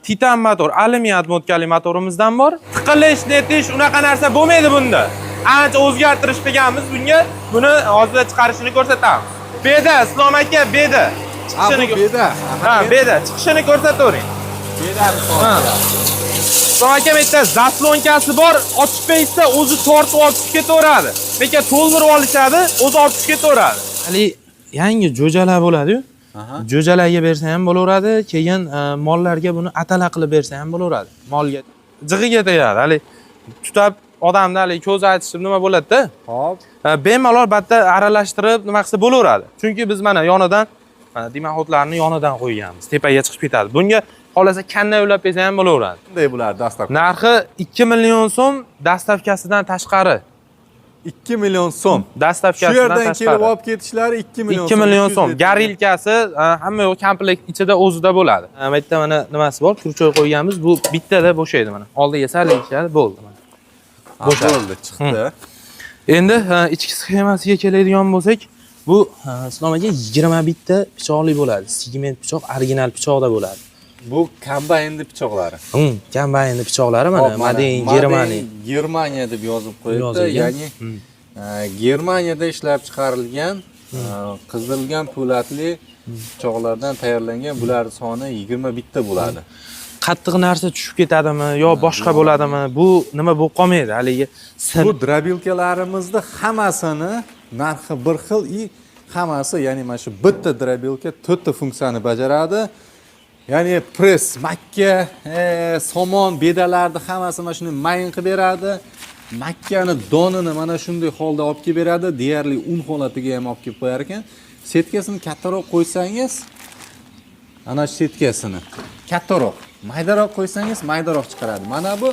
Titan motor, alyuminiyat motkali motorimizdan bor. Tiqilish, netish, unaqa narsa bo'lmaydi bunda. Ancha o'zgartirish qilganmiz bunga. Buni hozir chiqarishini ko'rsatamiz. Beda, Islom aka, beda. Chiqishini beda. Ha, beda, chiqishini ko'rsatavering. Bedani Islom aka bitta zaslonkasi bor, ochib qo'ysa o'zi tortib olib ketaveradi. Lekin to'ldirib olishadi, o'zi olib ketaveradi. Hali yangi jo'jalar bo'ladi-yu. Jo'jalarga bersa ham bo'laveradi, keyin mollarga buni atala qilib bersa ham bo'laveradi. Molga jig'iga tegadi. Hali tutab odamlar hali ko'z aytishib nima bo'ladi-da? Xo'p. Bemalol batda aralashtirib nima qilsa bo'laveradi. Chunki biz mana yonidan dimoxodlarni yonidan qo'yganmiz. Tepaga chiqib ketadi. Bunga xolasa kanna ulab bersa ham bo'laveradi. Qanday bo'ladi dastavka? Narxi 2 million so'm, dastavkasidan tashqari. 2 million so'm. Dastavkasidan tashqari. Shu yerdan tashqari. kelib olib ketishlari 2 million so'm. 2 million so'm. Garilkasi hamma yo'q komplekt ichida o'zida bo'ladi. Bu yerda mana nimasi bor? Kurchoy qo'yganmiz. Bu bittada bo'shaydi mana. Oldiga sal ishadi, bo'ldi mana. Bo'ldi, chiqdi. Endi ichki sxemasiga keladigan bo'lsak, bu Islom aka 21 ta pichoqli bo'ladi. Segment pichoq, original pichoqda bo'ladi. Bu kombaynli pichoqlari. Kombaynli pichoqlari mana Maden Germaniya. Germaniya deb yozib qo'yibdi. Ya'ni Germaniyada ishlab chiqarilgan qizilgan po'latli pichoqlardan tayyorlangan. Bular soni 21 ta bo'ladi. Qattiq narsa tushib ketadimi yo boshqa bo'ladimi? Bu nima bo'lib qolmaydi haligi. Bu drabilkalarimizni hammasini narxi bir xil, hammasi, ya'ni mana shu bitta drabilka 4 ta funksiyani bajaradi. Ya'ni press, makka, somon, bedalarni hammasini mana shuni mayin qilib beradi. Makkani donini mana shunday holda olib kelib beradi. Deyarli un holatiga ham olib kelib qo'yar ekan. Setkasini kattaroq qo'ysangiz, ana shu setkasini kattaroq, maydaroq qo'ysangiz, maydaroq chiqaradi. Mana bu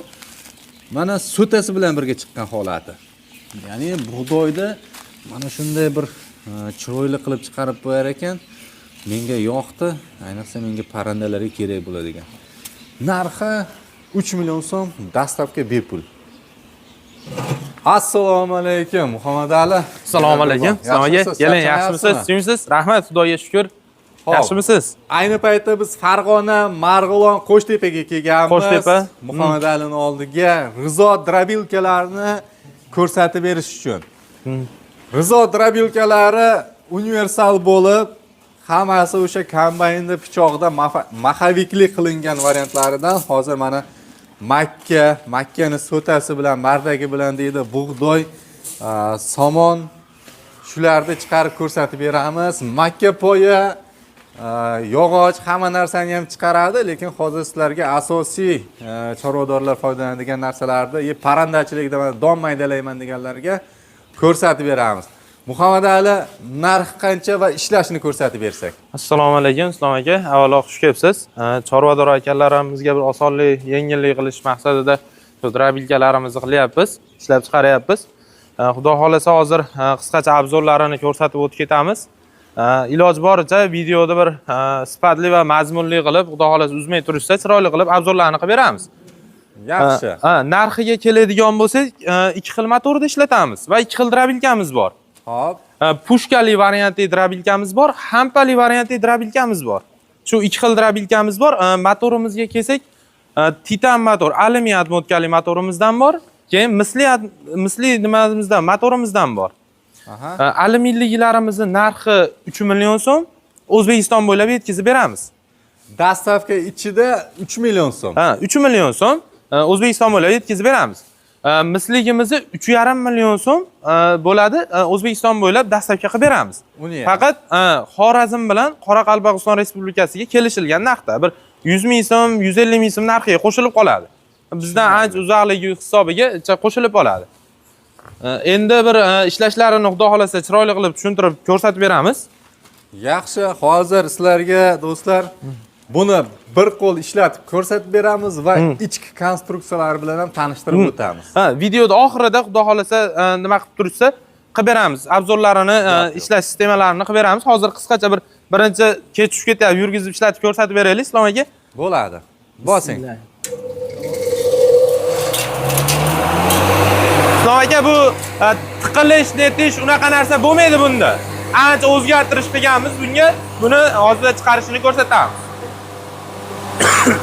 mana so'tasi bilan birga chiqqan holati. Ya'ni bug'doyda mana shunday bir chiroyli qilib chiqarib qo'yar ekan. Menga yoqdi, ayniqsa menga parandalarga kerak bo'ladigan. Narxi 3 million so'm, dastavka bepul. Assalomu alaykum, Muhammad Ali. Assalomu alaykum. Assalomu alaykum. Keling, yaxshimisiz? Suyimsiz? Rahmat, Xudoga shukr. Yaxshimisiz? Ayni paytda biz Farg'ona, Marg'ilon, Qo'shtepaga kelganmiz. Qo'shtepa. Muhammad Alining oldiga Rizo drabilkalarni ko'rsatib berish uchun. Rizo drabilkalari universal bo'lib, hammasi o'sha kombaynli pichoqda mahavikli qilingan variantlaridan. Hozir mana makkani so'tasi bilan, mardagi bilan deydi, bug'doy, somon shularni chiqarib ko'rsatib beramiz. Makka poya, yog'och, hamma narsani ham chiqaradi, lekin hozir sizlarga asosiy chorvadorlar foydalanadigan narsalarni, parandachilikda mana don maydalayman deganlarga ko'rsatib beramiz. Muhammad Ali, narx qancha va ishlashini ko'rsatib bersak. Assalomu alaykum, Islom aka. Avvalo xush kelibsiz. Chorvador akalarimizga bir osonlik, yengillik qilish maqsadida shu drabilkalarimizni qilyapmiz, ishlab chiqaryapmiz. Xudo xolasa hozir qisqacha obzorlarini ko'rsatib o'tib ketamiz. Iloj boricha videoda bir sifatli va mazmunli qilib, xudo xolasa uzmay turishsa, chiroyli qilib obzorlarni qilib beramiz. Yaxshi. Narxiga keladigan bo'lsak, 2 xil motorda ishlatamiz va 2 xil drabilkamiz bor. Hop. Pushkali variantli drabilkamiz bor, hampali variantli drabilkamiz bor. Shu 2 xil drabilkamiz bor. Motorimizga kelsak, Titan motor, alyuminiyat motkali motorimizdan bor. Keyin misli nimamizdan, motorimizdan bor. Alyuminiyliklarimizning narxi 3 million so'm, O'zbekiston bo'ylab yetkazib beramiz. Dastavka ichida 3 million so'm. 3 million so'm O'zbekiston bo'ylab yetkazib beramiz. Misligimizni 3,5 million so'm bo'ladi, O'zbekiston bo'ylab dastavka qilib beramiz. Faqat Xorazm bilan Qoraqalpog'iston Respublikasiga kelishilgan narxda bir 100 ming so'm, 150 ming so'm narxiga qo'shilib qoladi. Bizdan ancha uzoqligi hisobiga qo'shilib qoladi. Endi bir ishlashlarini xudo xolasa chiroyli qilib tushuntirib ko'rsatib beramiz. Yaxshi, hozir sizlarga do'stlar buni bir qo'l ishlatib ko'rsatib beramiz va ichki konstruksiyalari bilan ham tanishtirib o'tamiz. Videoda oxirida xudo xolasa nima qilib turishsa qilib beramiz. Obzorlarini, ishlash sistemalarini qilib beramiz. Hozir qisqacha bir birinchi kech tushib ketyapti, yurgizib ishlatib ko'rsatib beraylik, Islom aka. Bo'ladi. Bosing. Islom aka, bu tiqilish, netish, unaqa narsa bo'lmaydi bunda. Ancha o'zgartirish qilganmiz bunga. Buni hozir chiqarishini ko'rsatamiz. Mana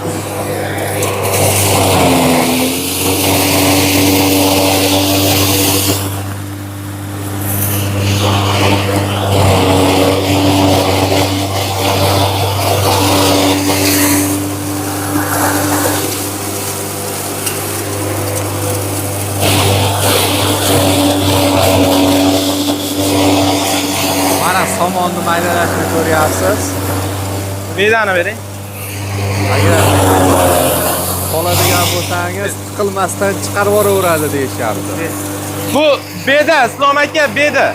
somonni maydalashni ko'ryapsiz. Bedani bering. Agar qoladigan bo'lsangiz, tiqilmasdan chiqarib yuboraveradi deyishyapti. Bu beda, Islom aka, beda.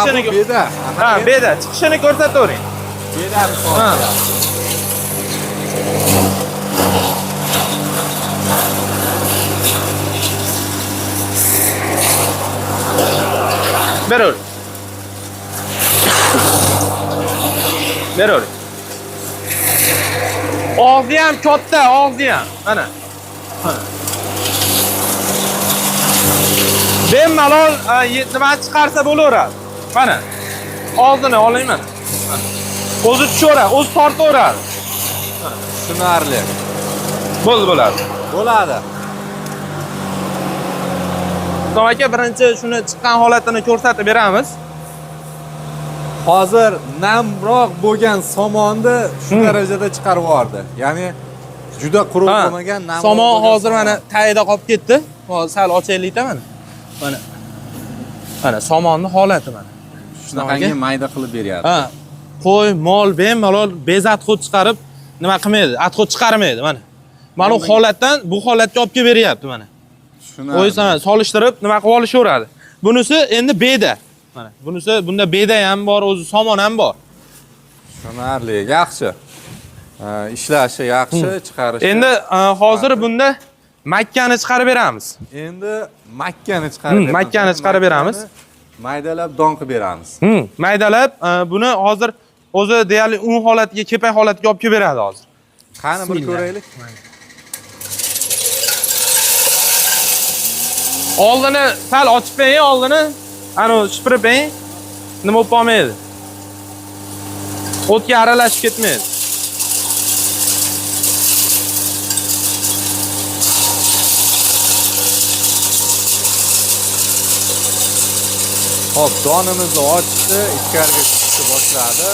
Bu beda. Ha, beda. Chiqishini ko'rsatavering. Bedani Ha. so'rayapti. Beravering. Beravering. Og'zi ham katta, og'zi ham. Mana. Bemalol nima chiqarsa bo'laveradi. Mana. Og'zini oling mana. O'zi tushaveradi, o'zi tortaveradi. Tushunarli. Bo'ladi. Bo'ladi. Islom aka, birinchi shuni chiqqan holatini ko'rsatib beramiz. Hozir namroq bo'lgan somonni shu darajada chiqarib yubordi. Ya'ni juda quruq bo'lmagan namroq. Somon hozir mana tagida qolib ketdi. Hozir sal ochaylikda mana. Mana. Mana somonning holati mana. Shunaqangi mayda qilib beryapti. Ha. Qo'y, mol bemalol bezatxo't chiqarib nima qilmaydi? Atxo't chiqarmaydi mana. Mana bu holatdan bu holatga olib kelib beryapti mana. Shunaqangi. O'ysan solishtirib nima qilib olishaveradi. Bunisi endi beda. Mana bunisi bunda beda ham bor, o'zi somon ham bor. Tushunarli, yaxshi. Ishlashi yaxshi, chiqarishi. Endi hozir bunda makkani chiqarib beramiz. Endi makkani chiqarib beramiz. Makkani chiqarib beramiz. Maydalab don qilib beramiz. Maydalab buni hozir o'zi deyarli un holatiga, kepak holatiga olib kelib beradi hozir. Qani bir ko'raylik. Oldini sal ochib qo'ying, oldini ana shipirib qo'ying. Nima bo'lib qolmaydi. O'tga aralashib ketmaydi. Hop, donimizni ochdi, ichkariga chiqishni boshladi.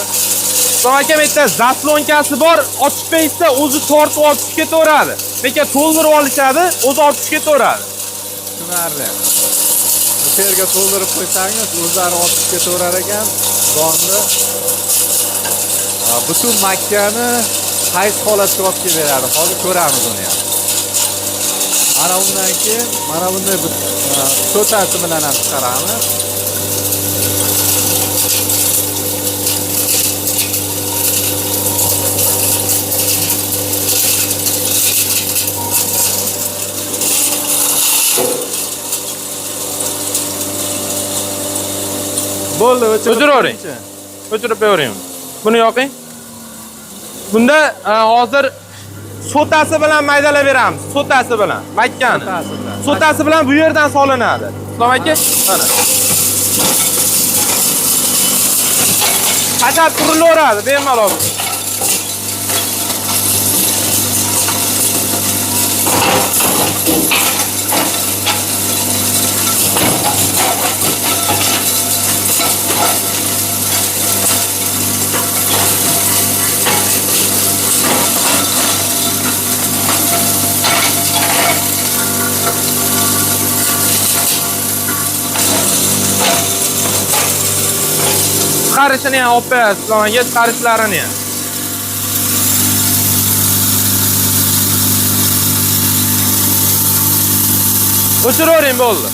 Islom aka, bitta zaslonkasi bor, ochib qo'ysa o'zi tortib olib chiqib ketaveradi. Lekin to'ldirib olishadi, o'zi olib chiqib ketaveradi. Tushunarli. Bu yerga to'ldirib qo'ysangiz, o'zlari olib chiqib ketaverar ekan. Donni butun makkani qaysi holatga olib kelib beradi. Hozir ko'ramiz uni ham. Mana undan keyin mana bunday to'tasi bilan ham chiqaramiz. Bo'ldi, o'chiravering. O'chirib qo'yavering. Buni yoqing. Bunda hozir sotasi bilan maydalab beramiz. Sotasi bilan makkani. Sotasi bilan bu yerdan solinadi. Islom aka, mana. Qachab turilaveradi bemalol. Chiqarishini ham olib berasiz, Islom aka, chiqarishlarini ham. O'chiravering, bo'ldi.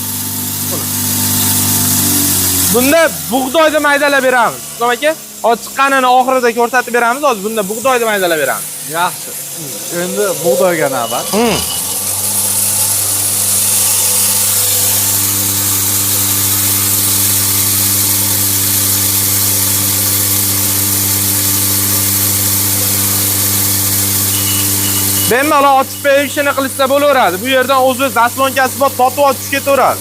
Bunda bug'doyni maydalab beramiz. Islom aka, hozir chiqqanini oxirida ko'rsatib beramiz. Hozir bunda bug'doyni maydalab beramiz. Yaxshi. Endi bug'doyga navbat. Bemalol ochib qo'yib ishini qilsa bo'laveradi. Bu yerdan o'zi zaslonkasi bor, totib olib tushib ketaveradi.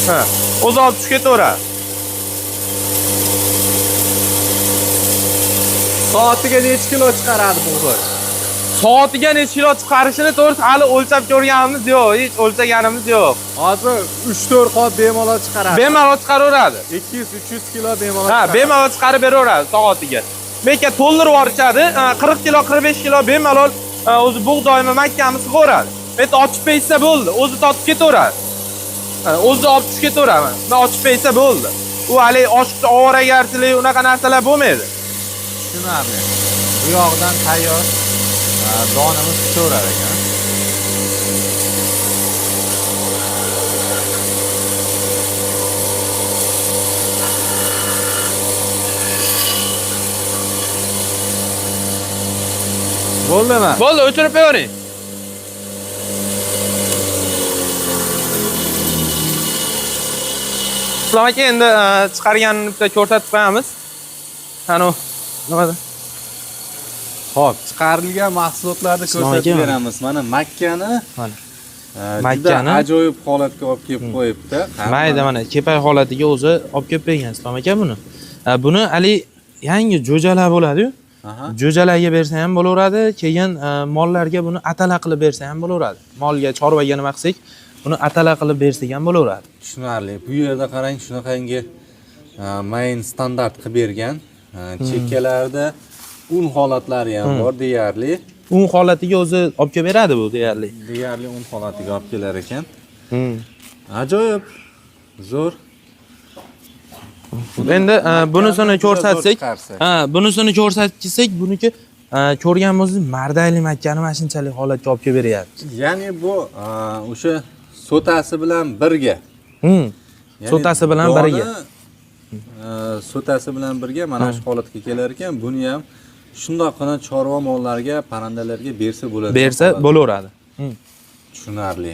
Ha, o'zi olib tushib ketaveradi. Soatiga necha kilo chiqaradi bug'doy? Soatiga necha kilo chiqarishini to'g'risi hali o'lchab ko'rganimiz yo'q, hech o'lchaganimiz yo'q. Hozir 3-4 qop bemalol chiqaradi. Bemalol chiqaraveradi. 200-300 kilo bemalol. Ha, bemalol chiqarib beraveradi soatiga. Lekin to'ldirib yuborishadi, 40 kilo, 45 kilo bemalol o'zi bug'doymi makkamiz qiladi. Bitta ochib qo'ysa bo'ldi, o'zi totib ketaveradi. O'zi olib tushib ketaveradi. Va ochib qo'ysa bo'ldi. U hali oshiqcha ovoragarchilik unaqa narsalar bo'lmaydi. Tushunarli. Bu yoqdan tayyor donamiz pishaverar ekan. Bo'ldimi? Bo'ldi, o'chirib qo'ying. Islom aka endi chiqarganini bitta ko'rsatib qo'yamiz. Qani nimada? Xo'p, chiqarilgan mahsulotlarni ko'rsatib beramiz. Mana makkani, mana makkani ajoyib holatga olib kelib qo'yibdi. Mayda mana kepay holatiga o'zi olib kelib bergan Islom aka buni. Buni hali yangi jo'jalar bo'ladi-yu. Jo'jalarga bersa ham bo'laveradi, keyin mollarga buni atala qilib bersa ham bo'laveradi. Molga, chorvaga nima qilsak, buni atala qilib bersak ham bo'laveradi. Tushunarli. Bu yerda qarang, shunaqangi main standart qilib bergan. Chekkalarda un holatlari ham bor deyarli. Un holatiga o'zi olib kelib beradi bu deyarli. Deyarli un holatiga olib kelar ekan. Ajoyib. Zo'r. Endi bunisini ko'rsatsak, bunisini ko'rsatsak, buniki ko'rgan bo'lsangiz mardayli makkani mana shunchalik holatga olib kelib beryapti. Ya'ni bu o'sha sotasi bilan birga. Sotasi bilan birga. Sotasi bilan birga mana shu holatga kelar ekan. Buni ham shundoqqina chorva mollarga, parrandalarga bersa bo'ladi. Bersa bo'laveradi. Tushunarli.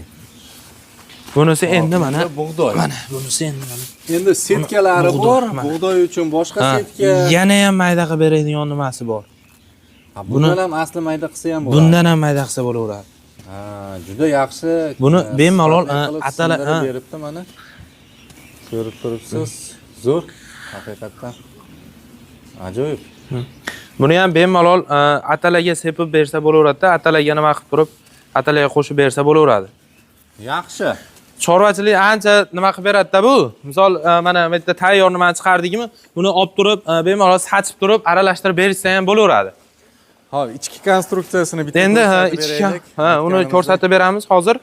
Bunisi endi mana bug'doy. Mana bunisi endi mana. Endi setkalari bor. Bug'doy uchun boshqa setka. Yana ham mayda qilib beradigan nimasi bor. Bundan ham asli mayda qilsa ham bo'ladi. Bundan ham mayda qilsa bo'laveradi. Juda yaxshi. Buni bemalol atala beribdi mana. Ko'rib turibsiz. Zo'r. Haqiqatan. Ajoyib. Buni ham bemalol atalaga sepib bersa bo'laveradi-da, atalaga nima qilib turib, atalaga qo'shib bersa bo'laveradi. Yaxshi. Chorvachilik ancha nima qilib beradi-da bu. Misol mana bu yerda tayyor nimani chiqardikmi, buni olib turib, bemalol sachib turib, aralashtirib berishsa ham bo'laveradi. Hop, ichki konstruksiyasini bitta endi uni ko'rsatib beramiz hozir.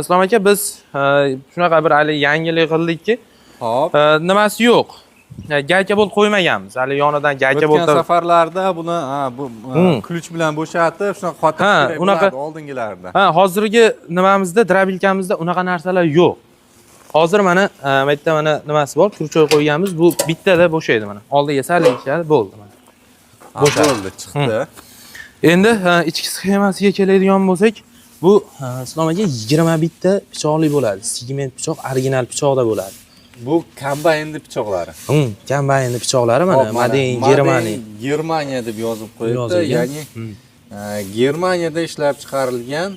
Islom aka, biz shunaqa bir hali yangilik qildikki, hop, nimasi yo'q. Gayka bolt qo'ymaganmiz. Hali yonidan gayka bolt. O'tgan safarlarda buni bu ключ bilan bo'shatib, shunaqa qotib unaqa oldingilarda. Hozirgi nimamizda, drabilkamizda unaqa narsalar yo'q. Hozir mana bu yerda mana nimasi bor, kurchoy qo'yganmiz. Bu bittada bo'shaydi mana. Oldiga salishadi, bo'ldi mana. Bo'ldi, chiqdi. Endi ichki sxemasiga keladigan bo'lsak, bu Islom aka 20 bitta pichoqli bo'ladi. Segment pichoq, original pichoqda bo'ladi. Bu kombaynli pichoqlari. Kombaynli pichoqlari mana Maden Germaniya. Germaniya deb yozib qo'yibdi. Ya'ni Germaniyada ishlab chiqarilgan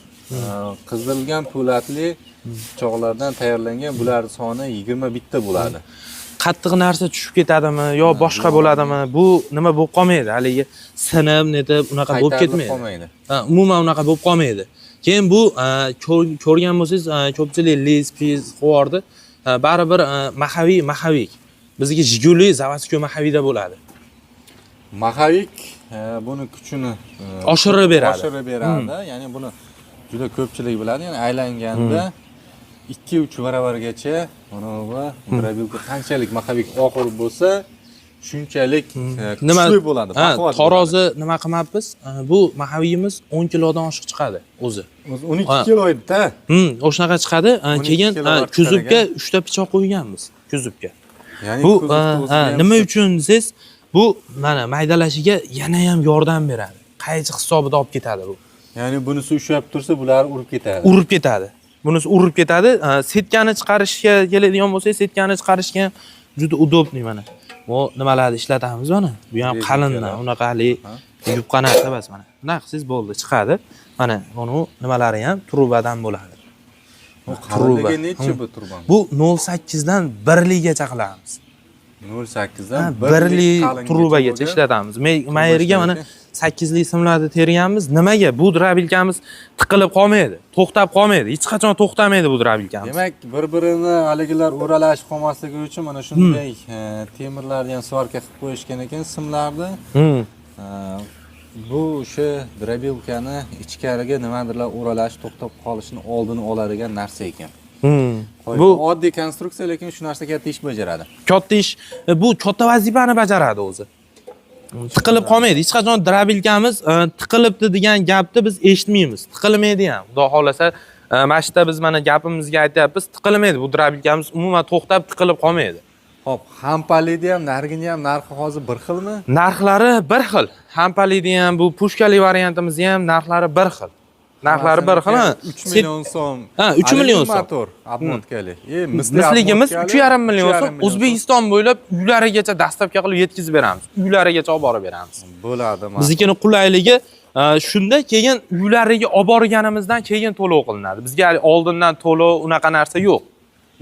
qizilgan po'latli pichoqlardan tayyorlangan. Bular soni 20 bitta bo'ladi. Qattiq narsa tushib ketadimi yo boshqa bo'ladimi? Bu nima bo'lib qolmaydi. Haligi sinib, netib unaqa bo'lib ketmaydi. Umuman unaqa bo'lib qolmaydi. Keyin bu ko'rgan bo'lsangiz, ko'pchilik les piz qo'yordi. Baribir Maxavik. Bizga Jiguli, Zavadskoy Maxavida bo'ladi. Maxavik buni kuchini oshirib beradi. Ya'ni buni juda ko'pchilik biladi. Ya'ni aylanganda 2-3 baravargacha mana bu drabilka qanchalik Maxavik og'ir bo'lsa, shunchalik kuchli bo'ladi. Tarozi nima qilmabmiz? Bu Maxaviyimiz 10 kilodan oshiq chiqadi o'zi. 12 kilo edi-da. O'shanaqa chiqadi. Keyin kuzubga 3 ta pichoq qo'yganmiz. Kuzubga. Ya'ni bu nima uchun desiz, bu mana maydalashiga yana ham yordam beradi. Qaychi hisobida olib ketadi bu. Ya'ni bunisi ushlab tursa, bular urib ketadi. Urib ketadi. Bunisi urib ketadi. Setkani chiqarishga keladigan bo'lsa, setkani chiqarishga ham juda udobniy mana. Bu nimalarni ishlatamiz mana. Bu ham qalindan, unaqa hali yupqa narsa emas mana. Bunaqa qilsangiz bo'ldi, chiqadi. Mana buni nimalari ham trubadan bo'ladi. Qalinligi necha bu turban? Bu 0.8 dan 1 ligacha qilamiz. 08 dan birli qalingacha trubagacha bo'lgan. ishlatamiz. Mayeriga mana 8li simlarni terganmiz. Nimaga? Bu drabilkamiz tiqilib qolmaydi, to'xtab qolmaydi. Hech qachon to'xtamaydi bu drabilkamiz. Demak, bir-birini haligilar o'ralashib qolmasligi uchun mana shunday temirlarni ham svarka qilib qo'yishgan ekan simlarni. Bu o'sha drabilkani ichkariga nimadirlar o'ralash, to'xtab qolishini oldini oladigan narsa ekan. Bu oddiy konstruksiya, lekin shu narsa katta ish bajaradi. Katta ish, bu katta vazifani bajaradi o'zi. Tiqilib qolmaydi. Hech qachon drabilkamiz tiqilibdi degan gapni biz eshitmaymiz. Tiqilmaydi ham. Xudo xolasa, mana shu yerda biz mana gapimizga aytyapmiz, tiqilmaydi. Bu drabilkamiz umuman to'xtab tiqilib qolmaydi. Xo'p, hampalida ham, narigini ham narxi hozir bir xilmi? Narxlari bir xil. Hampalida ham, bu pushkali variantimizda ham narxlari bir xil. Narxlari bir xil. 3 million so'm. 3 million so'm. Motor, obmotkali. Misligimiz 3,5 million so'm. O'zbekiston bo'ylab uylarigacha dastlabki qilib yetkazib beramiz. Uylarigacha olib borib beramiz. Bo'ladi. Biznikini qulayligi shunda, keyin uylariga olib borganimizdan keyin to'lov qilinadi. Bizga oldindan to'lov unaqa narsa yo'q.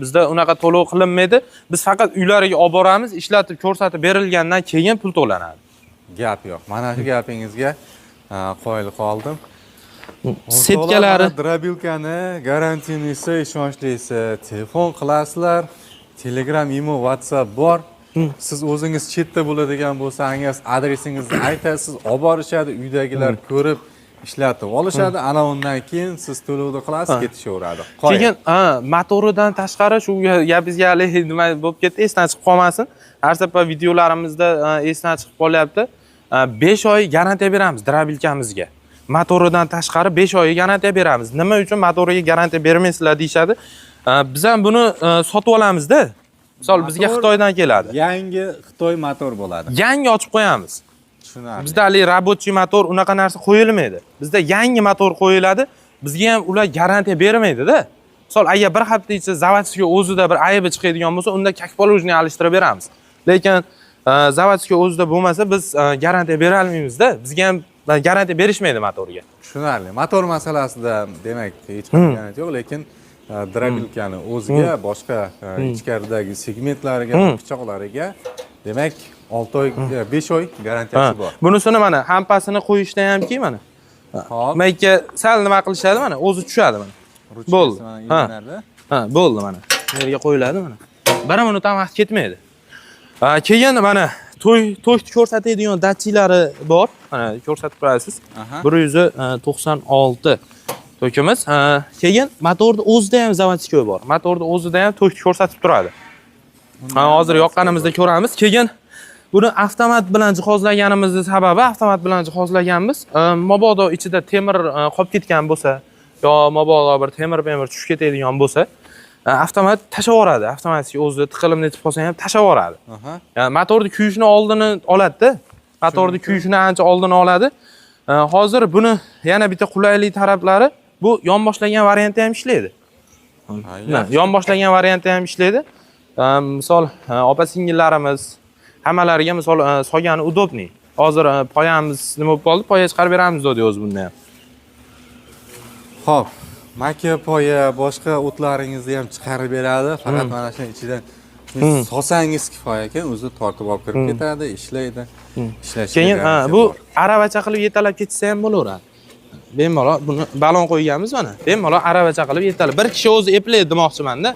Bizda unaqa to'lov qilinmaydi. Biz faqat uylariga olib boramiz, ishlatib ko'rsatib berilgandan keyin pul to'lanadi. Gap yo'q. Mana shu gapingizga qoyil qoldim. Setkalari, drabilkani garantinisi, ishonchli telefon qilasizlar. Telegram, imo, WhatsApp bor. Siz o'zingiz chetda bo'ladigan bo'lsangiz, adresingizni aytasiz, olib borishadi, uydagilar ko'rib ishlatib olishadi. Ana undan keyin siz to'lovni qilasiz, ketishaveradi. Keyin motoridan tashqari shu gapingizga nima bo'lib ketdi, esdan chiqib qolmasin. Har safar videolarimizda esdan chiqib qolyapti. 5 oy garantiya beramiz drabilkamizga. Motoridan tashqari 5 oy garantiya beramiz. Nima uchun motoriga garantiya bermaysizlar deyshadi. Biz ham buni sotib olamiz-da. Misol bizga Xitoydan keladi. Yangi Xitoy motor bo'ladi. Yangi ochib qo'yamiz. Tushunarli. Bizda hali rabochiy motor unaqa narsa qo'yilmaydi. Bizda yangi motor qo'yiladi. Bizga ham ular garantiya bermaydi-da. Misol agar bir hafta ichida zavodskiy o'zida bir aybi chiqadigan bo'lsa, unda kakpolovni alishtirib beramiz. Lekin zavodskiy o'zida bo'lmasa, biz garantiya bera olmaymiz-da. Bizga ham garantiya berishmaydi motorga. Tushunarli. Motor masalasida demak hech qanday garantiya yo'q, lekin drabilkani o'ziga, boshqa ichkaridagi segmentlariga, pichoqlariga demak 6 oy, 5 oy garantiyasi bor. Bunisini mana hampasini qo'yishda hamki mana. Hop. Mayka sal nima qilishadi mana, o'zi tushadi mana. Bo'ldi. Bo'ldi mana. Yerga qo'yiladi mana. 1 minut ham vaqt ketmaydi. Keyin mana to'yni ko'rsatadigan datchilari bor. Mana ko'rsatib turasiz. 196 to'kimiz. Keyin motorning o'zida ham zavodskiy bor. Motorning o'zida ham to'yni ko'rsatib turadi. Hozir yoqqanimizda ko'ramiz. Keyin buni avtomat bilan jihozlaganimizning sababi, avtomat bilan jihozlaganmiz. Mabodo ichida temir qolib ketgan bo'lsa, yo mabodo bir temir tushib ketadigan bo'lsa, avtomat tashab yuboradi. Avtomatik o'zi tiqilib netib qolsa ham tashab yuboradi. Motorni kuyishini oldini oladi-da. Motorni kuyishini ancha oldini oladi. Hozir buni yana bitta qulaylik taraflari, bu yonboshlagan variantda ham ishlaydi. Yonboshlagan variantda ham ishlaydi. Misol opa-singillarimiz hammalariga misol solgani udobniy. Hozir poyamiz nima bo'lib qoldi? Poya chiqarib beramiz dedi o'zi bunda ham. Xo'p, maka poya, boshqa o'tlaringizni ham chiqarib beradi. Faqat mana shu ichidan solsangiz kifoya ekan, o'zi tortib olib kirib ketadi, ishlaydi. Ishlashi keyin bu aravacha qilib yetalab ketsa ham bo'laveradi. Bemalol buni balon qo'yganmiz mana. Bemalol aravacha qilib yetalab. Bir kishi o'zi eplaydi demoqchiman-da.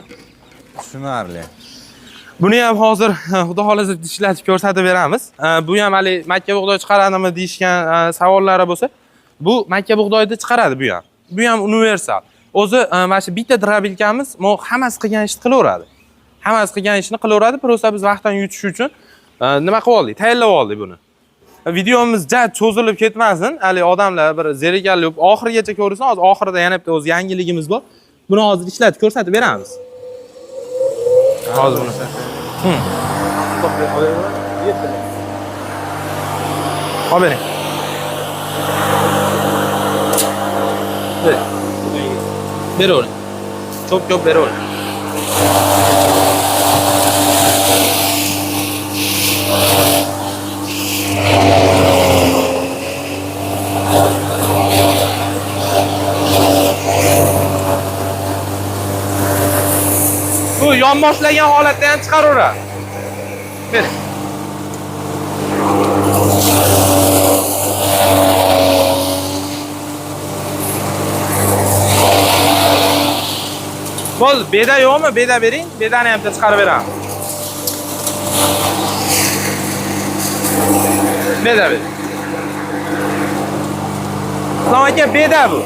Tushunarli. Buni ham hozir xudo xolasa ishlatib ko'rsatib beramiz. Bu ham hali makka bug'doy chiqaradimi deyishgan savollari bo'lsa, bu makka bug'doyni chiqaradi bu ham. Bu ham universal. O'zi mana shu bitta drabilkamiz hammasi qilgan ishni qilaveradi. Hammasi qilgan ishni qilaveradi, prosta biz vaqtdan yutish uchun nima qilib oldik? Tayyorlab oldik buni. Videomiz jat cho'zilib ketmasin. Hali odamlar bir zerikarli oxirigacha ko'rsin. Hozir oxirida yana bitta o'z yangiligimiz bor. Buni hozir ishlatib ko'rsatib beramiz. Hozir buni. Olib bering. Beravering. Ko'p beravering. Bu yonboshlagan holatda ham chiqaraveradi. Ber. Bo'ldi, beda yo'qmi? Beda bering. Bedani ham chiqarib beramiz. Beda bering. Islom aka, beda bu.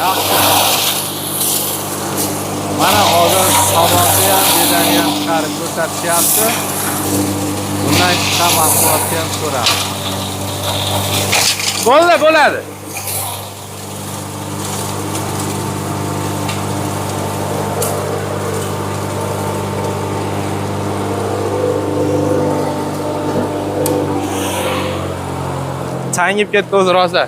Yaxshi. Mana hozir somonda ham, bedani ham chiqarib ko'rsatishyapti. Bundan chiqqan mahsulotni ham ko'ramiz. Bo'ldi, bo'ladi. Changib ketdi o'zi rosa.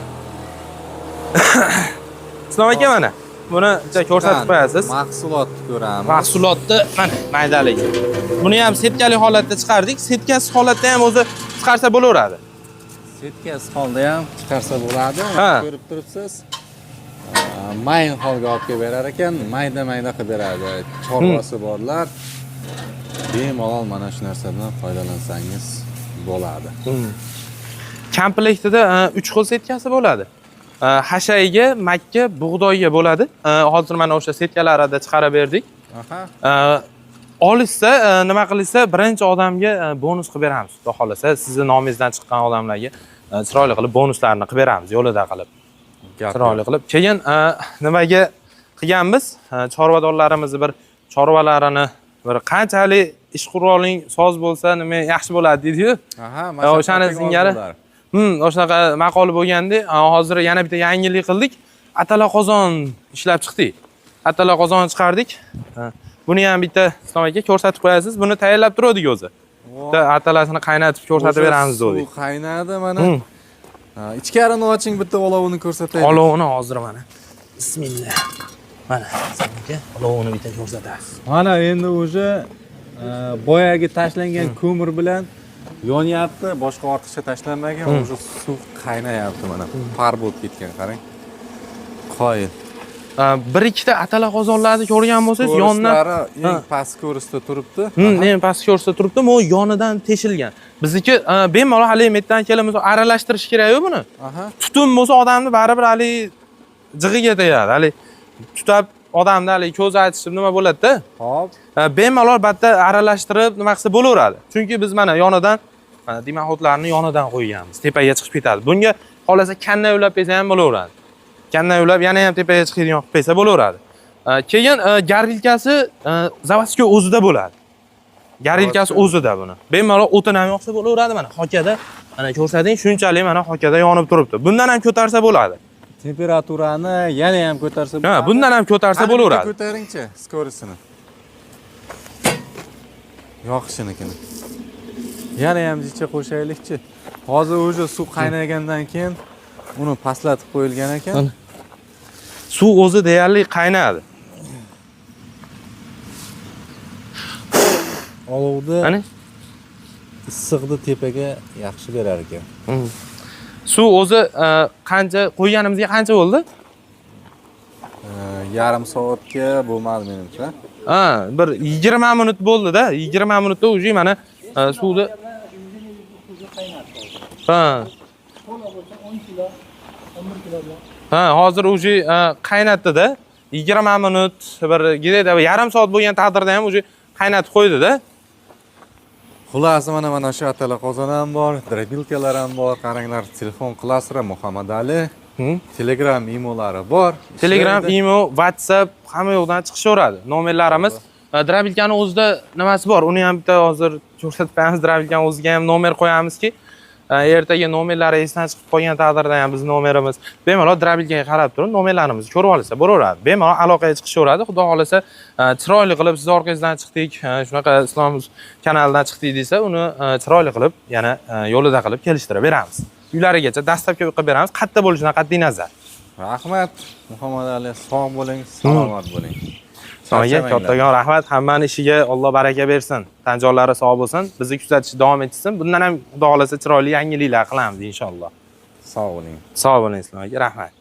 Islom aka mana buni ko'rsatib qo'yasiz. Mahsulotni ko'ramiz. Mahsulotni mana maydalik. Buni ham setkali holatda chiqardik. Setkasiz holatda ham o'zi chiqarsa bo'laveradi. Setkasiz holda ham chiqarsa bo'ladi. Ha. Ko'rib turibsiz. Mayn holga olib kelib berar ekan, mayda-mayda qilib beradi. Chorvasi borlar. Bemalol mana shu narsadan foydalansangiz bo'ladi. Komplektida 3 xil setkasi bo'ladi. Hashayga, makka, bug'doyga bo'ladi. Hozir mana o'sha setkalarida chiqarib berdik. Aha. Olishsa, nima qilsa, birinchi odamga bonus qilib beramiz. Xudo xolasa, sizni nomingizdan chiqqan odamlarga chiroyli qilib bonuslarni qilib beramiz, yo'lida qilib. Chiroyli qilib. Keyin nimaga qilganmiz? Chorvadorlarimizni bir chorvalarini bir qanchalik ish qurolining soz bo'lsa, nima yaxshi bo'ladi deydi-yu. Aha, o'shani singari. O'shanaqa maqol bo'lganda, hozir yana bitta yangilik qildik. Atala qozon ishlab chiqdik. Atala qozon chiqardik. Buni ham bitta Islom aka ko'rsatib qo'yasiz. Buni tayyorlab turdik o'zi. Bitta atalasini qaynatib ko'rsatib beramiz dedik. Suv qaynadi mana. Ichkarini oching, bitta olovini ko'rsataylik. Olovini hozir mana. Bismillah. Mana Islom aka olovini bitta ko'rsatasiz. Mana endi o'sha boyagi tashlangan ko'mir bilan yonyapti, boshqa ortiqcha tashlanmagan, o'sha suv qaynayapti mana. Par bo'lib ketgan, qarang. Qoyil. Bir ikkita atala qozonlarni ko'rgan bo'lsangiz, yonidan eng past ko'risda turibdi. Eng past ko'risda turibdi, u yonidan teshilgan. Bizniki bemalol hali metdan kelamiz, aralashtirish kerak-ku buni. Aha. Tutun bo'lsa odamni baribir hali jig'iga tegadi. Hali tutab odamni hali ko'zi achishib nima bo'ladi-da? Hop. Bemalol batda aralashtirib nima qilsa bo'laveradi. Chunki biz mana yonidan mana dimoxodlarni yonidan qo'yganmiz. Tepaga chiqib ketadi. Bunga xolasa kanna ulab bersa ham bo'laveradi. Kanna ulab yana ham tepaga chiqadigan qilib bersa bo'laveradi. Keyin garvilkasi zavodga o'zida bo'ladi. Garvilkasi o'zida buni. Bemalol o'tin ham yoqsa bo'laveradi mana xokada. Mana ko'rsating, shunchalik mana xokada yonib turibdi. Bundan ham ko'tarsa bo'ladi. Temperaturani yana ham ko'tarsa bo'ladi. Ha, bundan ham ko'tarsa bo'laveradi. Ko'taringchi skorisini. Yoqishinikini. Yana ham jicha qo'shaylikchi. Hozir o'sha suv qaynagandan keyin uni pastlatib qo'yilgan ekan. Suv o'zi deyarli qaynadi. Olovni Qani? issiqni tepaga yaxshi berar ekan. Suv o'zi qancha qo'yganimizga qancha bo'ldi? Yarim soatga bo'lmadi menimcha. Ha, bir 20 minut bo'ldi-da. 20 minutda o'zi mana suvni Ha, hozir o'zi qaynatdi-da. 20 minut, bir gideda yarim soat bo'lgan taqdirda ham o'zi qaynatib qo'ydi-da. Xullas mana shu atala qozon ham bor, drabilkalar ham bor. Qaranglar, telefon qilasizlar Muhammad Ali. Telegram, imolari bor. Telegram, imo, WhatsApp hamma yoqdan chiqishaveradi. Nomerlarimiz drabilkani o'zida nimasi bor? Uni ham bitta hozir ko'rsatib beramiz. Drabilkani o'ziga ham nomer qo'yamizki, ertaga nomerlari esdan chiqib qolgan taqdirda ham biz nomerimiz bemalol drabilkaga qarab turib nomerlarimizni ko'rib olsa bo'laveradi. Bemalol aloqaga chiqishaveradi. Xudo xolasa chiroyli qilib siz orqangizdan chiqdik, shunaqa Islom kanalidan chiqdik desa, uni chiroyli qilib yana yo'lida qilib kelishtirib beramiz. Uylarigacha dastlabki qilib beramiz. Qayerda bo'lishidan qat'iy nazar. Rahmat. Muhammad Ali, sog' bo'ling, salomat bo'ling. Sizga kattakon rahmat. Hammaning ishiga Alloh baraka bersin. Tan jonlari sog' bo'lsin. Bizni kuzatishni davom etsin. Bundan ham xudo xolasa chiroyli yangiliklar qilamiz inshaalloh. Sog' bo'ling. Sog' bo'ling Islom aka, rahmat.